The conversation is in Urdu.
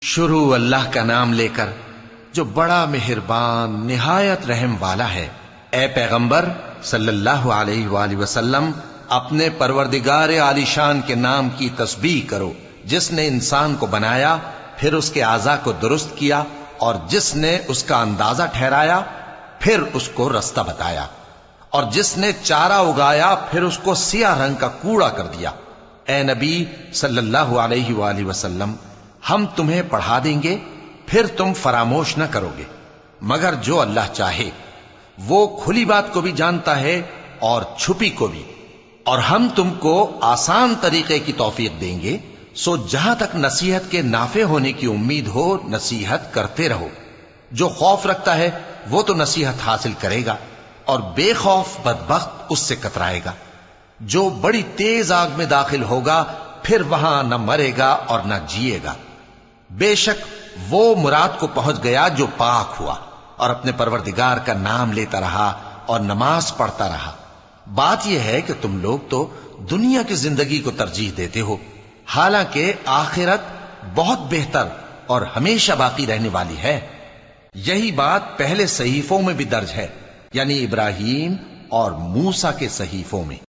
شروع اللہ کا نام لے کر جو بڑا مہربان نہایت رحم والا ہے۔ اے پیغمبر صلی اللہ علیہ وآلہ وسلم، اپنے پروردگار عالی شان کے نام کی تسبیح کرو، جس نے انسان کو بنایا، پھر اس کے اعضاء کو درست کیا، اور جس نے اس کا اندازہ ٹھہرایا، پھر اس کو رستہ بتایا، اور جس نے چارہ اگایا، پھر اس کو سیاہ رنگ کا کوڑا کر دیا۔ اے نبی صلی اللہ علیہ وآلہ وسلم، ہم تمہیں پڑھا دیں گے، پھر تم فراموش نہ کرو گے، مگر جو اللہ چاہے۔ وہ کھلی بات کو بھی جانتا ہے اور چھپی کو بھی، اور ہم تم کو آسان طریقے کی توفیق دیں گے، سو جہاں تک نصیحت کے نافع ہونے کی امید ہو نصیحت کرتے رہو۔ جو خوف رکھتا ہے وہ تو نصیحت حاصل کرے گا، اور بے خوف بدبخت اس سے کترائے گا۔ جو بڑی تیز آگ میں داخل ہوگا، پھر وہاں نہ مرے گا اور نہ جیے گا۔ بے شک وہ مراد کو پہنچ گیا جو پاک ہوا، اور اپنے پروردگار کا نام لیتا رہا اور نماز پڑھتا رہا۔ بات یہ ہے کہ تم لوگ تو دنیا کی زندگی کو ترجیح دیتے ہو، حالانکہ آخرت بہت بہتر اور ہمیشہ باقی رہنے والی ہے۔ یہی بات پہلے صحیفوں میں بھی درج ہے، یعنی ابراہیم اور موسیٰ کے صحیفوں میں۔